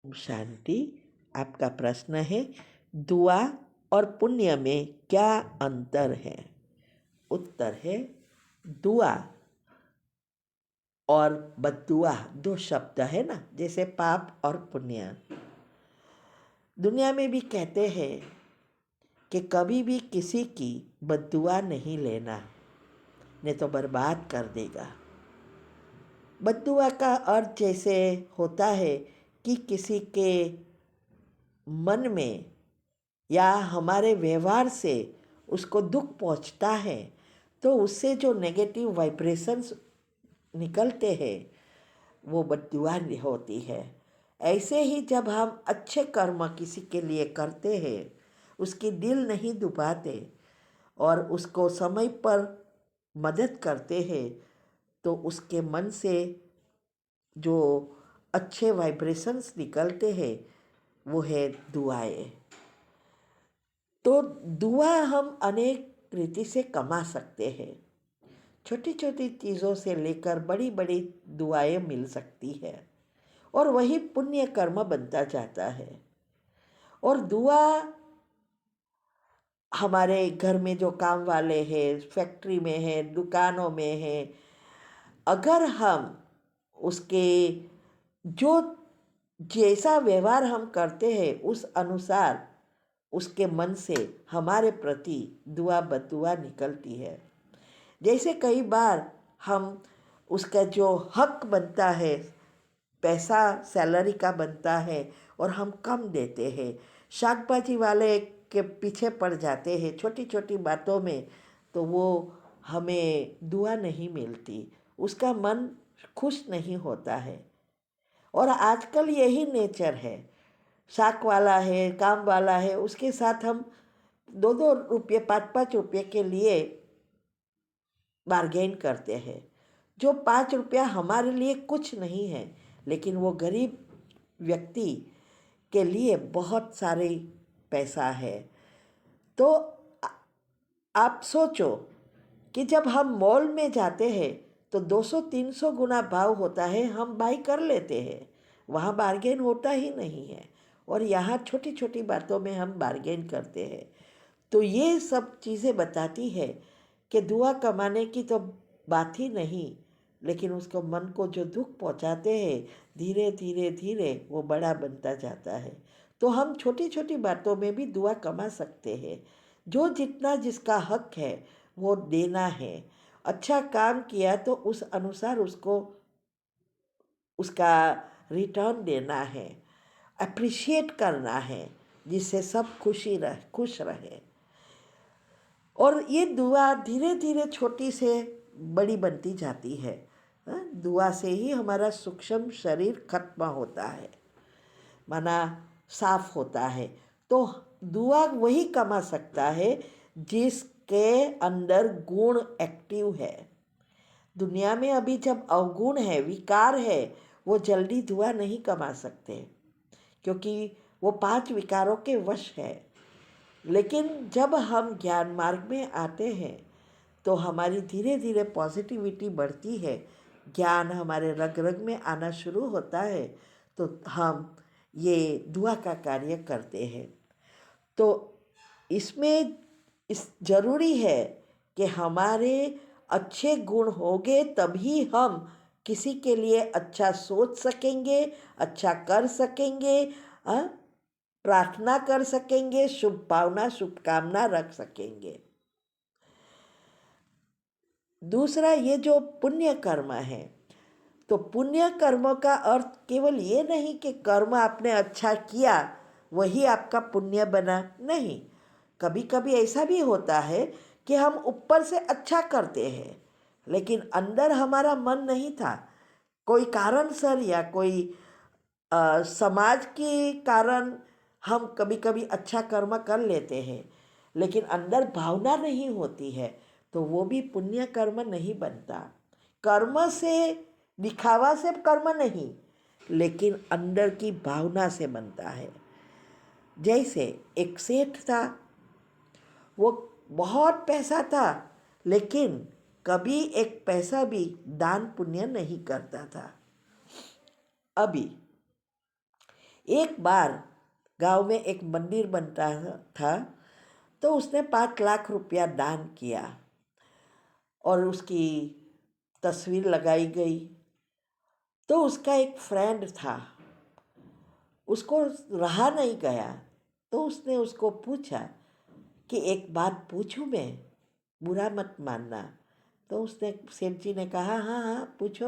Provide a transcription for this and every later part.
ओम शांति। आपका प्रश्न है, दुआ और पुण्य में क्या अंतर है? उत्तर है, दुआ और बद्दुआ दो शब्द है ना, जैसे पाप और पुण्य। दुनिया में भी कहते हैं कि कभी भी किसी की बद्दुआ नहीं लेना, नहीं तो बर्बाद कर देगा। बद्दुआ का अर्थ जैसे होता है कि किसी के मन में या हमारे व्यवहार से उसको दुख पहुंचता है, तो उससे जो नेगेटिव वाइब्रेशंस निकलते हैं वो बद्दुआ होती है। ऐसे ही जब हम अच्छे कर्म किसी के लिए करते हैं, उसकी दिल नहीं दुखाते और उसको समय पर मदद करते हैं, तो उसके मन से जो अच्छे वाइब्रेशंस निकलते हैं वो है दुआएं। तो दुआ हम अनेक रीति से कमा सकते हैं। छोटी छोटी चीज़ों से लेकर बड़ी बड़ी दुआएं मिल सकती है और वही पुण्य कर्म बनता जाता है। और दुआ हमारे घर में जो काम वाले हैं, फैक्ट्री में हैं, दुकानों में हैं, अगर हम उसके जो जैसा व्यवहार हम करते हैं उस अनुसार उसके मन से हमारे प्रति दुआ बद्दुआ निकलती है। जैसे कई बार हम उसका जो हक बनता है, पैसा सैलरी का बनता है और हम कम देते हैं, शाकभाजी वाले के पीछे पड़ जाते हैं छोटी छोटी बातों में, तो वो हमें दुआ नहीं मिलती, उसका मन खुश नहीं होता है। और आजकल यही नेचर है, शाक वाला है, काम वाला है, उसके साथ हम 2-2 रुपये 5-5 रुपये के लिए बार्गेन करते हैं। जो 5 रुपया हमारे लिए कुछ नहीं है, लेकिन वो गरीब व्यक्ति के लिए बहुत सारे पैसा है। तो आप सोचो कि जब हम मॉल में जाते हैं तो 200-300 गुना भाव होता है, हम बाई कर लेते हैं, वहाँ बार्गेन होता ही नहीं है। और यहाँ छोटी छोटी बातों में हम बार्गेन करते हैं। तो ये सब चीज़ें बताती है कि दुआ कमाने की तो बात ही नहीं, लेकिन उसको मन को जो दुख पहुंचाते हैं, धीरे धीरे धीरे वो बड़ा बनता जाता है। तो हम छोटी छोटी बातों में भी दुआ कमा सकते हैं। जो जितना जिसका हक है वो देना है। अच्छा काम किया तो उस अनुसार उसको उसका रिटर्न देना है, अप्रिशिएट करना है, जिससे सब खुश रहे। और ये दुआ धीरे धीरे छोटी से बड़ी बनती जाती है। दुआ से ही हमारा सूक्ष्म शरीर खत्म होता है, माना साफ होता है। तो दुआ वही कमा सकता है जिसके अंदर गुण एक्टिव है। दुनिया में अभी जब अवगुण है, विकार है, वो जल्दी दुआ नहीं कमा सकते, क्योंकि वो 5 विकारों के वश है। लेकिन जब हम ज्ञान मार्ग में आते हैं तो हमारी धीरे धीरे पॉजिटिविटी बढ़ती है, ज्ञान हमारे रग रग में आना शुरू होता है, तो हम ये दुआ का कार्य करते हैं। तो इसमें इस जरूरी है कि हमारे अच्छे गुण होंगे तभी हम किसी के लिए अच्छा सोच सकेंगे, अच्छा कर सकेंगे, प्रार्थना कर सकेंगे, शुभ भावना शुभकामना रख सकेंगे। दूसरा, ये जो पुण्य कर्म है, तो पुण्य कर्म का अर्थ केवल ये नहीं कि कर्म आपने अच्छा किया वही आपका पुण्य बना, नहीं। कभी कभी ऐसा भी होता है कि हम ऊपर से अच्छा करते हैं लेकिन अंदर हमारा मन नहीं था, कोई कारण सर या कोई समाज के कारण हम कभी कभी अच्छा कर्म कर लेते हैं, लेकिन अंदर भावना नहीं होती है, तो वो भी पुण्य कर्म नहीं बनता। कर्म से, दिखावा से कर्म नहीं, लेकिन अंदर की भावना से बनता है। जैसे एक सेठ था, वो बहुत पैसा था, लेकिन कभी एक पैसा भी दान पुण्य नहीं करता था। अभी एक बार गांव में एक मंदिर बनता था, तो उसने 5 लाख रुपया दान किया और उसकी तस्वीर लगाई गई। तो उसका एक फ्रेंड था, उसको रहा नहीं गया, तो उसने उसको पूछा कि एक बात पूछूं मैं, बुरा मत मानना। तो उसने, सेठ जी ने कहा, हाँ हाँ पूछो।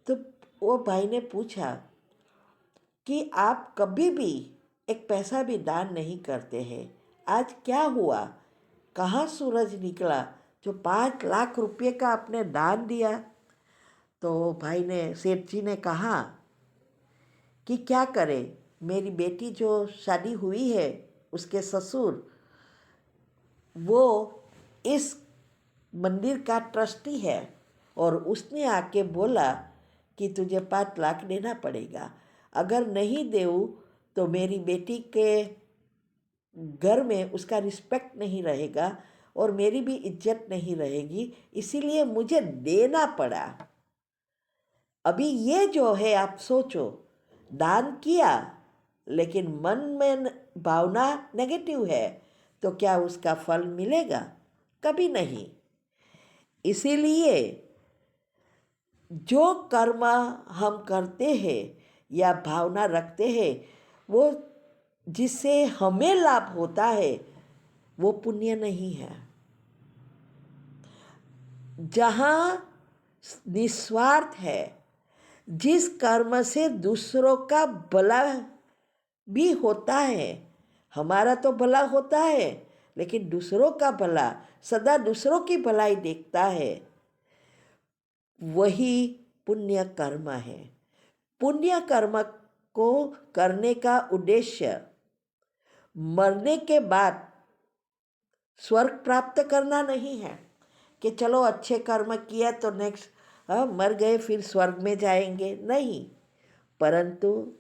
तो वो भाई ने पूछा कि आप कभी भी एक पैसा भी दान नहीं करते हैं, आज क्या हुआ, कहाँ सूरज निकला जो 5 लाख रुपये का आपने दान दिया। तो भाई ने, सेठ जी ने कहा कि क्या करे, मेरी बेटी जो शादी हुई है, उसके ससुर वो इस मंदिर का ट्रस्टी है, और उसने आके बोला कि तुझे 5 लाख देना पड़ेगा, अगर नहीं देऊँ तो मेरी बेटी के घर में उसका रिस्पेक्ट नहीं रहेगा और मेरी भी इज्जत नहीं रहेगी, इसीलिए मुझे देना पड़ा। अभी ये जो है, आप सोचो, दान किया लेकिन मन में भावना नेगेटिव है, तो क्या उसका फल मिलेगा? कभी नहीं। इसीलिए जो कर्म हम करते हैं या भावना रखते हैं, वो जिससे हमें लाभ होता है, वो पुण्य नहीं है। जहाँ निस्वार्थ है, जिस कर्म से दूसरों का भला भी होता है, हमारा तो भला होता है लेकिन दूसरों का भला, सदा दूसरों की भलाई देखता है, वही पुण्य कर्म है। पुण्य कर्म को करने का उद्देश्य मरने के बाद स्वर्ग प्राप्त करना नहीं है कि चलो अच्छे कर्म किया तो नेक्स्ट मर गए फिर स्वर्ग में जाएंगे, नहीं, परंतु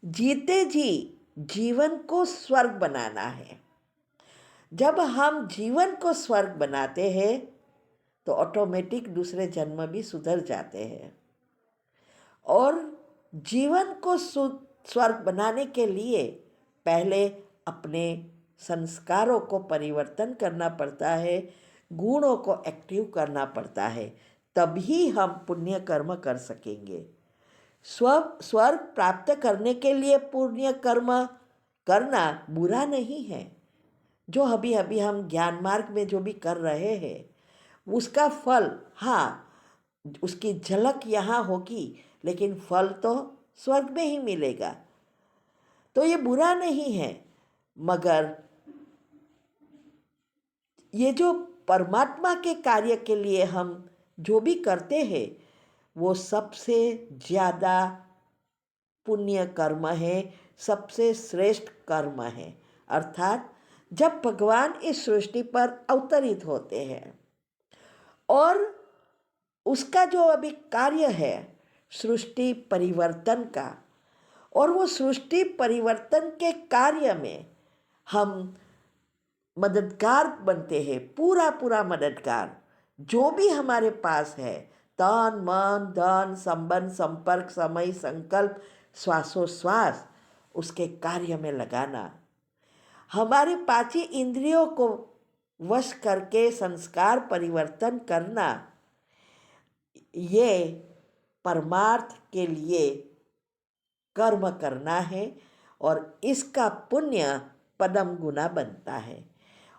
जीते जी जीवन को स्वर्ग बनाना है। जब हम जीवन को स्वर्ग बनाते हैं तो ऑटोमेटिक दूसरे जन्म भी सुधर जाते हैं। और जीवन को स्वर्ग बनाने के लिए पहले अपने संस्कारों को परिवर्तन करना पड़ता है, गुणों को एक्टिव करना पड़ता है, तभी हम पुण्य कर्म कर सकेंगे। स्वर्ग प्राप्त करने के लिए पुण्य कर्म करना बुरा नहीं है। जो अभी अभी हम ज्ञान मार्ग में जो भी कर रहे हैं, उसका फल, हाँ, उसकी झलक यहाँ होगी लेकिन फल तो स्वर्ग में ही मिलेगा, तो ये बुरा नहीं है। मगर ये जो परमात्मा के कार्य के लिए हम जो भी करते हैं, वो सबसे ज़्यादा पुण्य कर्म है, सबसे श्रेष्ठ कर्म है। अर्थात जब भगवान इस सृष्टि पर अवतरित होते हैं और उसका जो अभी कार्य है सृष्टि परिवर्तन का, और वो सृष्टि परिवर्तन के कार्य में हम मददगार बनते हैं, पूरा पूरा मददगार। जो भी हमारे पास है, तन मन धन संबंध संपर्क समय संकल्प श्वासोश्वास, उसके कार्य में लगाना, हमारे 5 इंद्रियों को वश करके संस्कार परिवर्तन करना, ये परमार्थ के लिए कर्म करना है और इसका पुण्य पदम गुना बनता है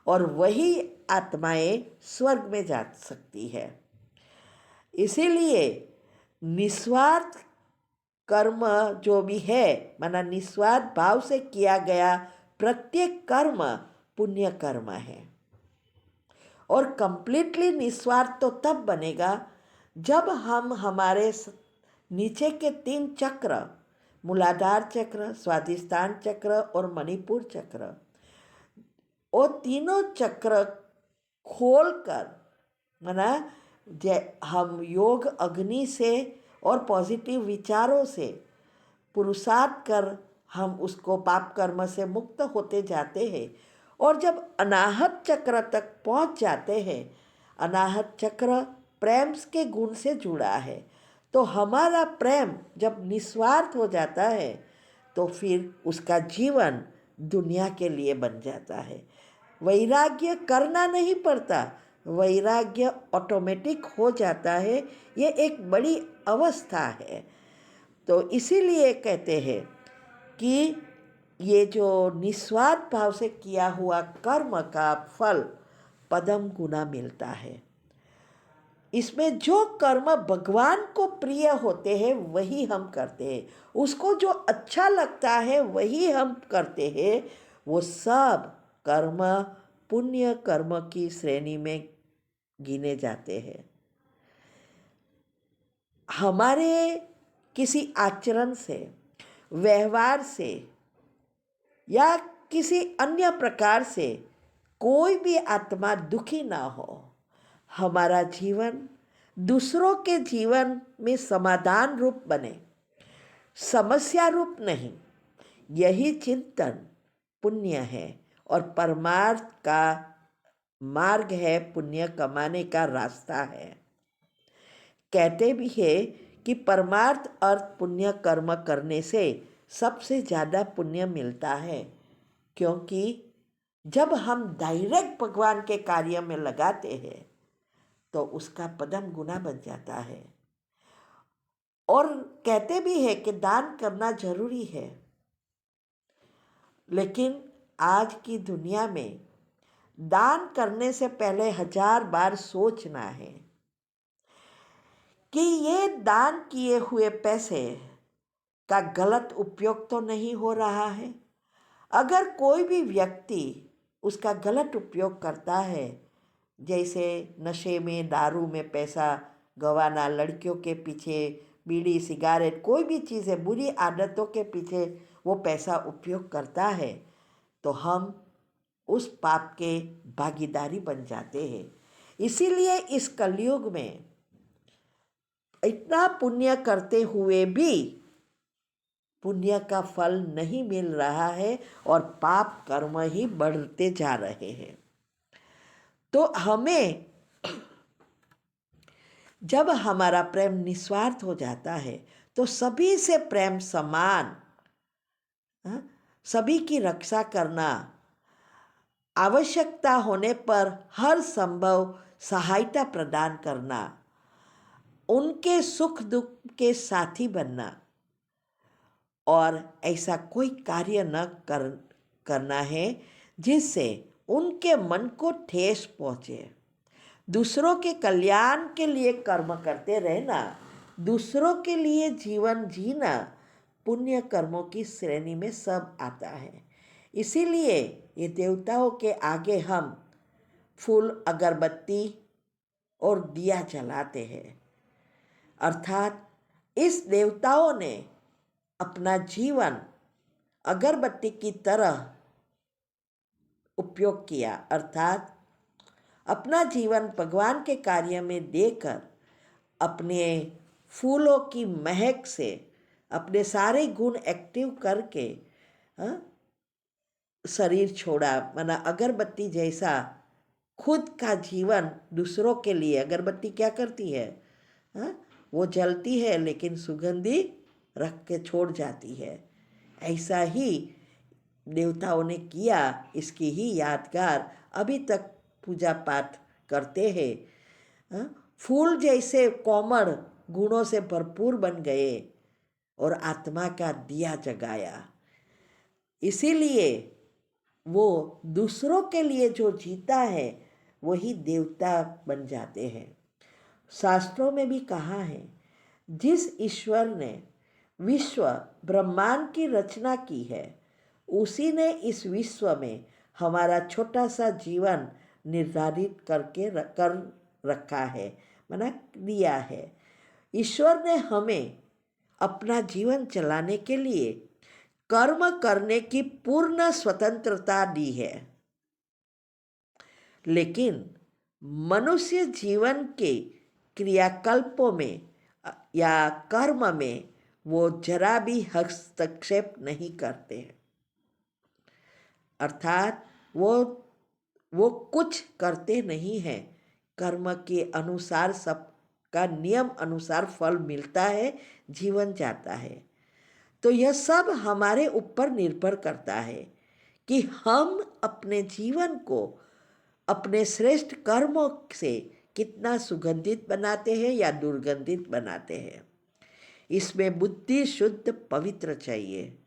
और वही आत्माएं स्वर्ग में जा सकती है। इसीलिए निस्वार्थ कर्म जो भी है, माना निस्वार्थ भाव से किया गया प्रत्येक कर्म पुण्य कर्म है। और कंप्लीटली निस्वार्थ तो तब बनेगा जब हम हमारे नीचे के 3 चक्र, मूलाधार चक्र, स्वाधिष्ठान चक्र और मणिपुर चक्र, वो तीनों चक्र खोलकर, माना हम योग अग्नि से और पॉजिटिव विचारों से पुरुषार्थ कर हम उसको पाप कर्म से मुक्त होते जाते हैं। और जब अनाहत चक्र तक पहुंच जाते हैं, अनाहत चक्र प्रेम के गुण से जुड़ा है, तो हमारा प्रेम जब निस्वार्थ हो जाता है तो फिर उसका जीवन दुनिया के लिए बन जाता है। वैराग्य करना नहीं पड़ता, वैराग्य ऑटोमेटिक हो जाता है। ये एक बड़ी अवस्था है। तो इसीलिए कहते हैं कि ये जो निस्वार्थ भाव से किया हुआ कर्म का फल पदम गुना मिलता है। इसमें जो कर्म भगवान को प्रिय होते हैं वही हम करते हैं, उसको जो अच्छा लगता है वही हम करते हैं। वो सब कर्म पुण्य कर्म की श्रेणी में गिने जाते हैं। हमारे किसी आचरण से, व्यवहार से या किसी अन्य प्रकार से कोई भी आत्मा दुखी ना हो, हमारा जीवन दूसरों के जीवन में समाधान रूप बने, समस्या रूप नहीं। यही चिंतन पुण्य है और परमार्थ का मार्ग है, पुण्य कमाने का रास्ता है। कहते भी है कि परमार्थ अर्थ पुण्य कर्म करने से सबसे ज़्यादा पुण्य मिलता है, क्योंकि जब हम डायरेक्ट भगवान के कार्य में लगाते हैं तो उसका पदम गुना बन जाता है। और कहते भी है कि दान करना जरूरी है, लेकिन आज की दुनिया में दान करने से पहले 1000 बार सोचना है कि ये दान किए हुए पैसे का गलत उपयोग तो नहीं हो रहा है। अगर कोई भी व्यक्ति उसका गलत उपयोग करता है, जैसे नशे में, दारू में पैसा गंवाना, लड़कियों के पीछे, बीड़ी सिगारेट, कोई भी चीज़ें, बुरी आदतों के पीछे वो पैसा उपयोग करता है, तो हम उस पाप के भागीदारी बन जाते हैं। इसीलिए इस कलयुग में इतना पुण्य करते हुए भी पुण्य का फल नहीं मिल रहा है और पाप कर्म ही बढ़ते जा रहे हैं। तो हमें जब हमारा प्रेम निस्वार्थ हो जाता है तो सभी से प्रेम समान, सभी की रक्षा करना, आवश्यकता होने पर हर संभव सहायता प्रदान करना, उनके सुख दुख के साथी बनना और ऐसा कोई कार्य न करना है जिससे उनके मन को ठेस पहुँचे। दूसरों के कल्याण के लिए कर्म करते रहना, दूसरों के लिए जीवन जीना पुण्य कर्मों की श्रेणी में सब आता है। इसीलिए ये देवताओं के आगे हम फूल, अगरबत्ती और दिया जलाते हैं। अर्थात इस देवताओं ने अपना जीवन अगरबत्ती की तरह उपयोग किया, अर्थात अपना जीवन भगवान के कार्य में देकर अपने फूलों की महक से अपने सारे गुण एक्टिव करके शरीर छोड़ा। माना अगरबत्ती जैसा खुद का जीवन दूसरों के लिए, अगरबत्ती क्या करती है, वो जलती है लेकिन सुगंधी रख के छोड़ जाती है। ऐसा ही देवताओं ने किया, इसकी ही यादगार अभी तक पूजा पाठ करते हैं। फूल जैसे कोमल गुणों से भरपूर बन गए और आत्मा का दिया जगाया। इसीलिए वो दूसरों के लिए जो जीता है वही देवता बन जाते हैं। शास्त्रों में भी कहा है, जिस ईश्वर ने विश्व ब्रह्मांड की रचना की है उसी ने इस विश्व में हमारा छोटा सा जीवन निर्धारित कर रखा है, माना दिया है। ईश्वर ने हमें अपना जीवन चलाने के लिए कर्म करने की पूर्ण स्वतंत्रता दी है, लेकिन मनुष्य जीवन के क्रियाकल्पों में या कर्म में वो जरा भी हस्तक्षेप नहीं करते हैं। अर्थात वो कुछ करते नहीं हैं, कर्म के अनुसार सबका नियम अनुसार फल मिलता है, जीवन जाता है। तो यह सब हमारे ऊपर निर्भर करता है कि हम अपने जीवन को अपने श्रेष्ठ कर्मों से कितना सुगंधित बनाते हैं या दुर्गंधित बनाते हैं। इसमें बुद्धि शुद्ध पवित्र चाहिए।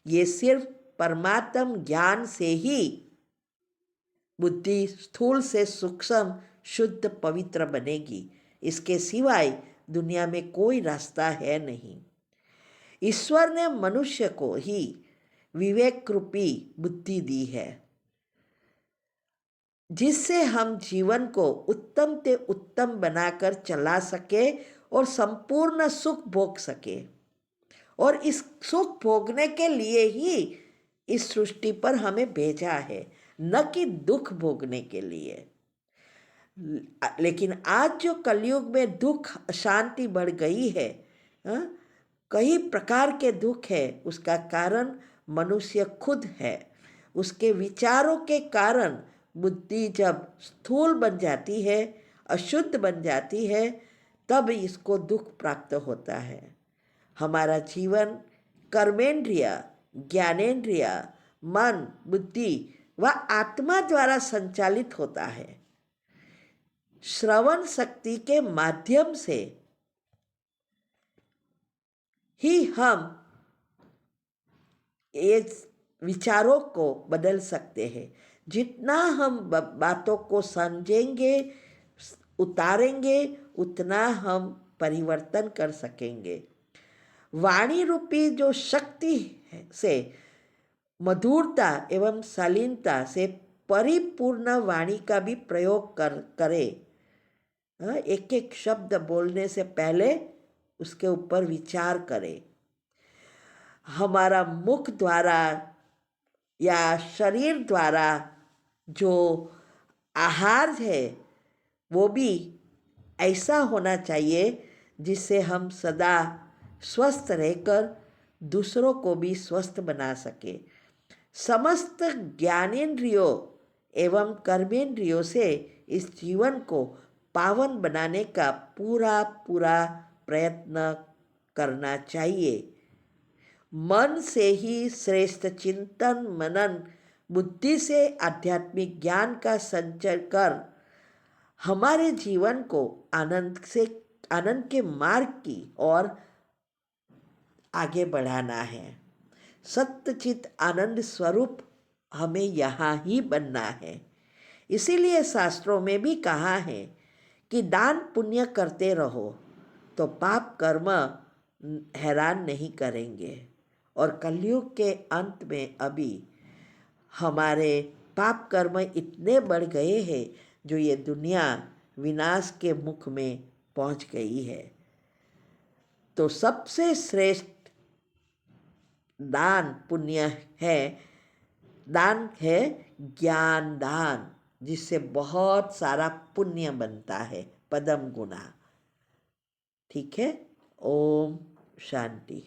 ये सिर्फ परमात्म ज्ञान से ही बुद्धि स्थूल से सूक्ष्म शुद्ध पवित्र बनेगी। इसके सिवाय दुनिया में कोई रास्ता है नहीं। ईश्वर ने मनुष्य को ही विवेक रूपी बुद्धि दी है, जिससे हम जीवन को उत्तम से उत्तम बनाकर चला सके और संपूर्ण सुख भोग सके। और इस सुख भोगने के लिए ही इस सृष्टि पर हमें भेजा है, न कि दुख भोगने के लिए। लेकिन आज जो कलयुग में दुख अशांति बढ़ गई है, कई प्रकार के दुख है, उसका कारण मनुष्य खुद है। उसके विचारों के कारण बुद्धि जब स्थूल बन जाती है, अशुद्ध बन जाती है, तब इसको दुख प्राप्त होता है। हमारा जीवन कर्मेंद्रिय, ज्ञानेंद्रिय, मन, बुद्धि व आत्मा द्वारा संचालित होता है। श्रवण शक्ति के माध्यम से ही हम ये विचारों को बदल सकते हैं। जितना हम बातों को समझेंगे, उतारेंगे, उतना हम परिवर्तन कर सकेंगे। वाणी रूपी जो शक्ति से मधुरता एवं शालीनता से परिपूर्ण वाणी का भी प्रयोग करें। एक एक शब्द बोलने से पहले उसके ऊपर विचार करें। हमारा मुख द्वारा या शरीर द्वारा जो आहार है वो भी ऐसा होना चाहिए जिससे हम सदा स्वस्थ रहकर दूसरों को भी स्वस्थ बना सके। समस्त ज्ञानेंद्रियों एवं कर्मेंद्रियों से इस जीवन को पावन बनाने का पूरा प्रयत्न करना चाहिए। मन से ही श्रेष्ठ चिंतन मनन, बुद्धि से आध्यात्मिक ज्ञान का संचय कर हमारे जीवन को आनंद के मार्ग की ओर आगे बढ़ाना है। सत्यचित आनंद स्वरूप हमें यहाँ ही बनना है। इसीलिए शास्त्रों में भी कहा है कि दान पुण्य करते रहो तो पाप कर्म हैरान नहीं करेंगे। और कलयुग के अंत में अभी हमारे पाप कर्म इतने बढ़ गए हैं जो ये दुनिया विनाश के मुख में पहुंच गई है। तो सबसे श्रेष्ठ दान पुण्य है, दान है ज्ञान दान, जिससे बहुत सारा पुण्य बनता है, पदम गुना। ठीक है। ओम शांति।